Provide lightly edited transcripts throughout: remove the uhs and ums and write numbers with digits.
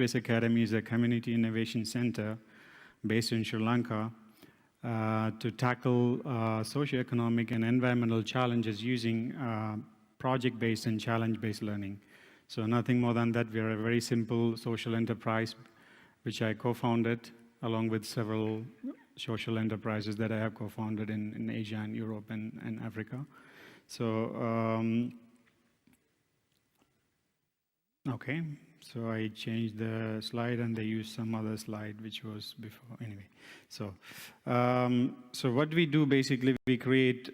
DreamSpace Academy is a community innovation center based in Sri Lanka to tackle socio-economic and environmental challenges using project-based and challenge-based learning. So nothing more than that. We are a very simple social enterprise, which I co-founded, along with several social enterprises that I have co-founded in Asia and Europe and Africa. So, okay, so I changed the slide and they used some other slide which was before, anyway. So, so what we do basically, we create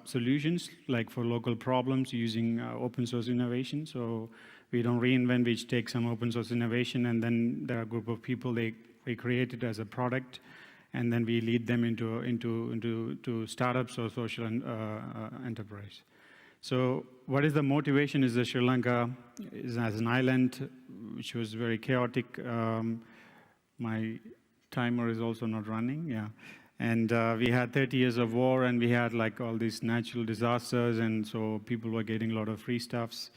solutions like for local problems using open source innovation. So we don't reinvent, we take some open source innovation and then there are a group of people, they create it as a product and then we lead them into startups or social enterprise. So what is the motivation is that Sri Lanka is as an island which was very chaotic. My timer is also not running, yeah. And we had 30 years of war and we had like all these natural disasters and so people were getting a lot of free stuffs.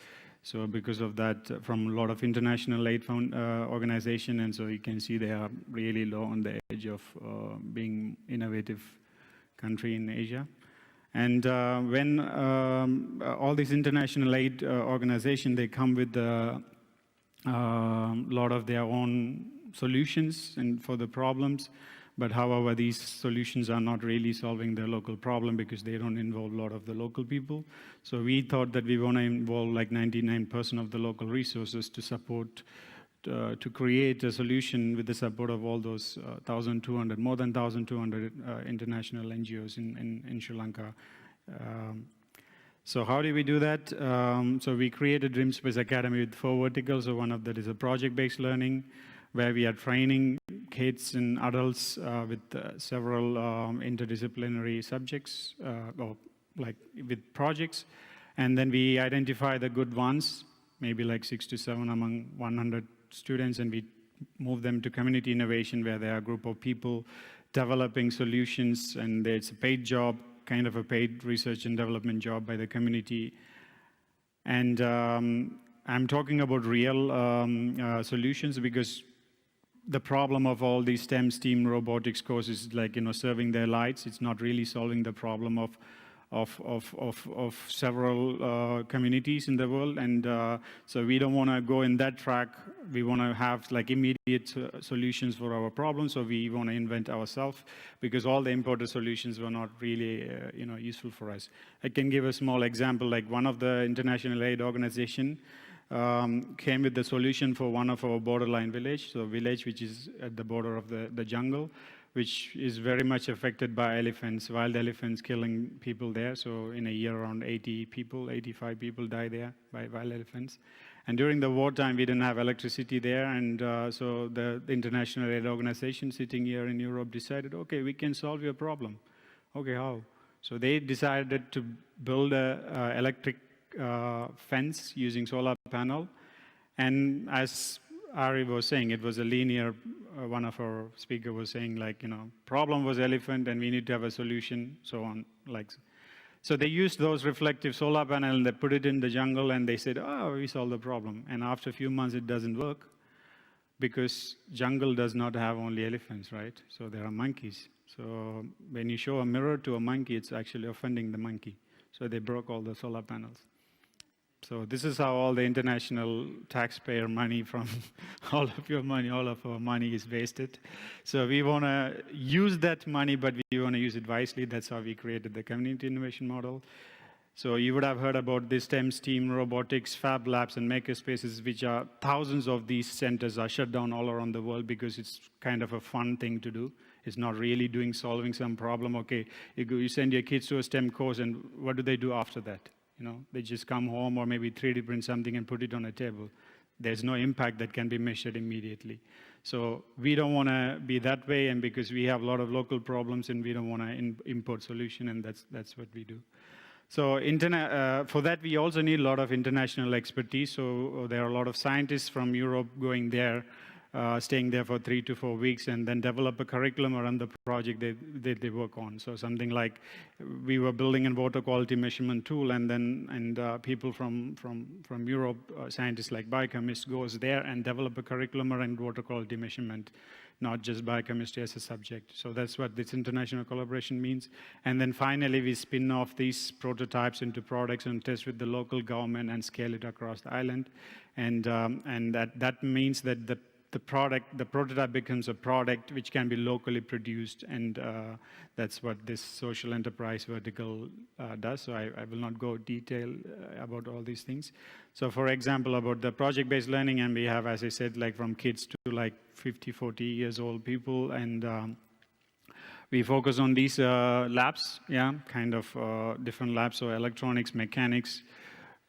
So because of that, from a lot of international aid organization, and so you can see they are really low on the edge of being innovative country in Asia. And when all these international aid organization, they come with a lot of their own solutions and for the problems. But however, these solutions are not really solving the local problem because they don't involve a lot of the local people. So we thought that we want to involve like 99% of the local resources to support, to create a solution with the support of all those 1,200, more than 1,200 international NGOs in Sri Lanka. So how do we do that? So we created DreamSpace Academy with 4 verticals. So one of that is a project-based learning, where we are training kids and adults with several interdisciplinary subjects, or like with projects. And then we identify the good ones, maybe like 6 to 7 among 100 students, and we move them to community innovation, where there are a group of people developing solutions, and it's a paid job, kind of a paid research and development job by the community. And I'm talking about real solutions because the problem of all these STEM robotics courses is like, serving their lights. It's not really solving the problem of several communities in the world. And so we don't want to go in that track. We want to have like immediate solutions for our problems. So we want to invent ourselves because all the imported solutions were not really, useful for us. I can give a small example, like one of the international aid organization came with the solution for one of our borderline village, so village which is at the border of the jungle, which is very much affected by elephants, wild elephants killing people there. So in a year, around 85 people die there by wild elephants. And during the wartime, we didn't have electricity there, and so the international aid organization sitting here in Europe decided, okay, we can solve your problem. Okay, how? So they decided to build a electric fence using solar panel, and as Ari was saying, it was a linear, one of our speakers was saying like, problem was elephant and we need to have a solution, so on. So they used those reflective solar panel and they put it in the jungle and they said, oh, we solved the problem. And after a few months it doesn't work because jungle does not have only elephants, right? So there are monkeys. So when you show a mirror to a monkey, it's actually offending the monkey. So they broke all the solar panels. So this is how all the international taxpayer money from all of our money is wasted. So we want to use that money, but we want to use it wisely. That's how we created the community innovation model. So you would have heard about this STEM, robotics, fab labs, and makerspaces, which are thousands of these centers are shut down all around the world because it's kind of a fun thing to do. It's not really solving some problem. Okay, you send your kids to a STEM course, and what do they do after that? They just come home or maybe 3D print something and put it on a table. There's no impact that can be measured immediately. So we don't want to be that way, and because we have a lot of local problems and we don't want to import solution, and that's what we do. So for that, we also need a lot of international expertise. So there are a lot of scientists from Europe going there staying there for 3 to 4 weeks, and then develop a curriculum around the project they work on. So something like we were building a water quality measurement tool, and people from Europe, scientists like biochemists, goes there and develop a curriculum around water quality measurement, not just biochemistry as a subject. So that's what this international collaboration means. And then finally, we spin off these prototypes into products and test with the local government and scale it across the island. And that means that the prototype becomes a product which can be locally produced, and that's what this social enterprise vertical does. So I will not go detail about all these things. So for example, about the project-based learning, and we have, as I said, like from kids to like 50, 40 years old people, and we focus on these labs, kind of different labs, so electronics, mechanics.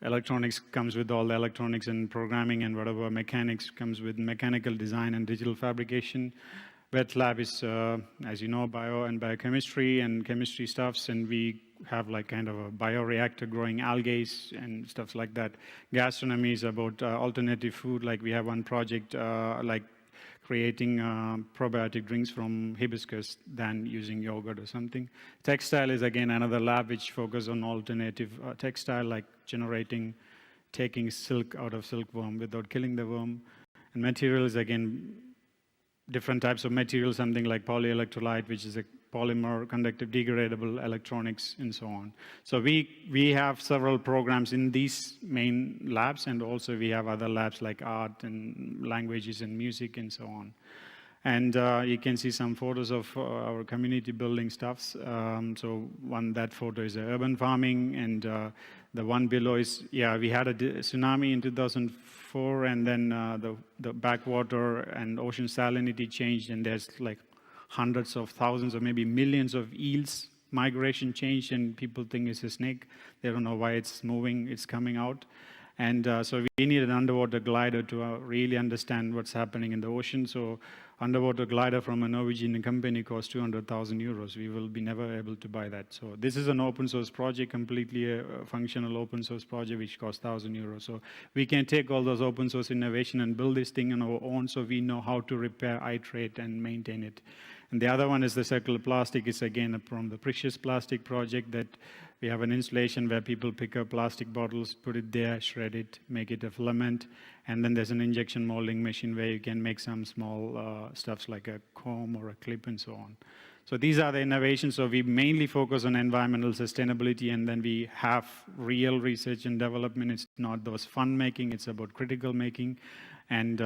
Electronics comes with all the electronics and programming, and whatever mechanics comes with mechanical design and digital fabrication. Wet lab is, as you know, bio and biochemistry and chemistry stuffs, and we have like kind of a bioreactor growing algae and stuff like that. Gastronomy is about alternative food, like we have one project like creating probiotic drinks from hibiscus than using yogurt or something. Textile is again another lab which focuses on alternative textile, like taking silk out of silkworm without killing the worm. And materials, again, different types of materials, something like polyelectrolyte, which is a polymer, conductive, degradable, electronics, and so on. So we have several programs in these main labs, and also we have other labs like art and languages and music and so on. And you can see some photos of our community building stuffs. So that photo is urban farming, and the one below is, we had a tsunami in 2004, and then the backwater and ocean salinity changed, and there's like hundreds of thousands or maybe millions of eels. Migration changed, and people think it's a snake. They don't know why it's moving, it's coming out. And so we need an underwater glider to really understand what's happening in the ocean. So underwater glider from a Norwegian company costs 200,000 euros. We will be never able to buy that. So this is an open source project, completely a functional open source project, which costs 1,000 euros. So we can take all those open source innovation and build this thing on our own, so we know how to repair, iterate, and maintain it. And the other one is the circular plastic. Is again from the Precious Plastic project, that we have an installation where people pick up plastic bottles, put it there, shred it, make it a filament, and then there's an injection molding machine where you can make some small stuffs like a comb or a clip and so on. So these are the innovations. So we mainly focus on environmental sustainability, and then we have real research and development. It's not those fun making, it's about critical making, and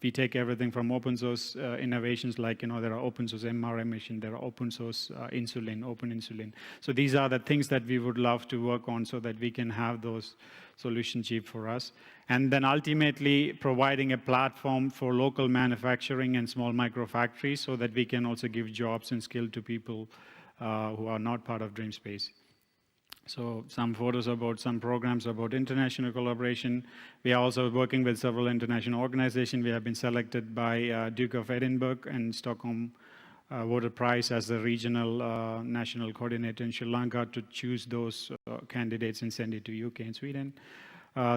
we take everything from open source innovations, like, there are open source mRNA machine, there are open source insulin, open insulin. So these are the things that we would love to work on, so that we can have those solutions cheap for us. And then ultimately providing a platform for local manufacturing and small micro factories, so that we can also give jobs and skill to people who are not part of DreamSpace. So some photos about some programs about international collaboration. We are also working with several international organizations. We have been selected by Duke of Edinburgh and Stockholm Water Prize as the regional national coordinator in Sri Lanka to choose those candidates and send it to UK and Sweden.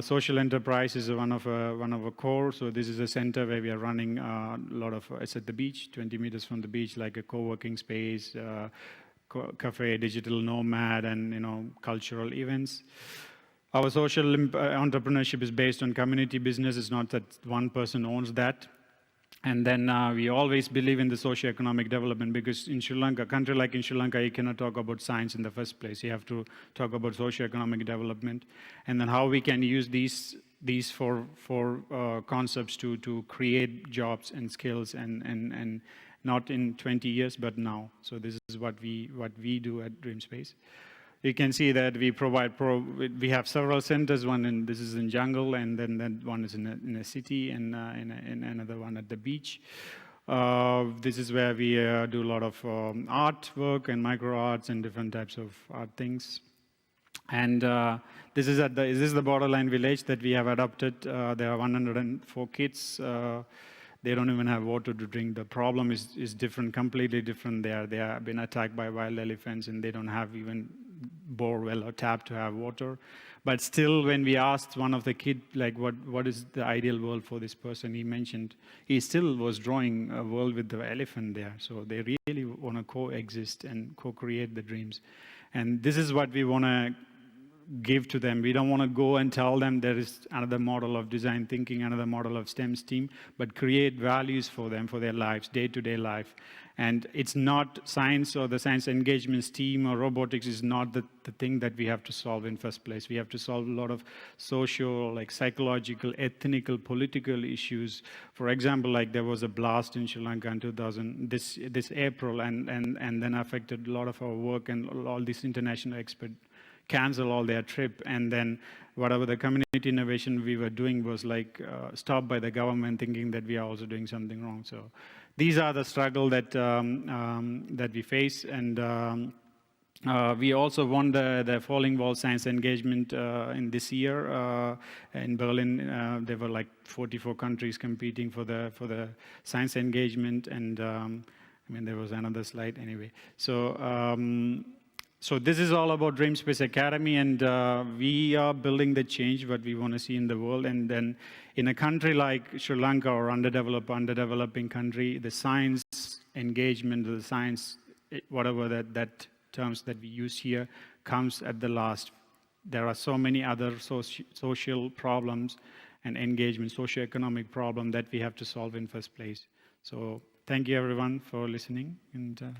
Social enterprise is one of a core. So this is a center where we are running a lot of, it's at the beach, 20 meters from the beach, like a co-working space, cafe, digital nomad, and cultural events. Our social entrepreneurship is based on community business. It's not that one person owns that. And then we always believe in the socio-economic development, because in Sri Lanka, a country like in Sri Lanka, you cannot talk about science in the first place. You have to talk about socio-economic development, and then how we can use these four concepts to create jobs and skills, and not in 20 years, but now. So this is what we do at DreamSpace. You can see that we we have several centers. This is in jungle, and then that one is in a city, and in another one at the beach. This is where we do a lot of artwork and micro arts and different types of art things. And this is the borderline village that we have adopted. There are 104 kids. They don't even have water to drink. The problem is different, completely different. They have been attacked by wild elephants, and they don't have even bore well or tap to have water. But still, when we asked one of the kids, like, what is the ideal world for this person, he mentioned he still was drawing a world with the elephant there. So they really want to coexist and co-create the dreams. And this is what we want to give to them. We don't want to go and tell them there is another model of design thinking, another model of STEM STEAM, but create values for them, for their lives, day-to-day life. And it's not science or the science engagement STEAM or robotics is not the thing that we have to solve in first place. We have to solve a lot of social, like psychological, ethnical, political issues. For example, like there was a blast in Sri Lanka in 2000, this April, and then affected a lot of our work, and all these international experts cancel all their trip, and then whatever the community innovation we were doing was like stopped by the government, thinking that we are also doing something wrong. So these are the struggle that that we face, and we also won the Falling Wall Science Engagement in this year in Berlin. There were like 44 countries competing for the science engagement, and I mean there was another slide anyway. So this is all about DreamSpace Academy, and we are building the change what we want to see in the world. And then in a country like Sri Lanka or underdeveloping country, the science engagement, the science, whatever that terms that we use here, comes at the last. There are so many other social problems and engagement, socio-economic problem that we have to solve in first place. So thank you everyone for listening. And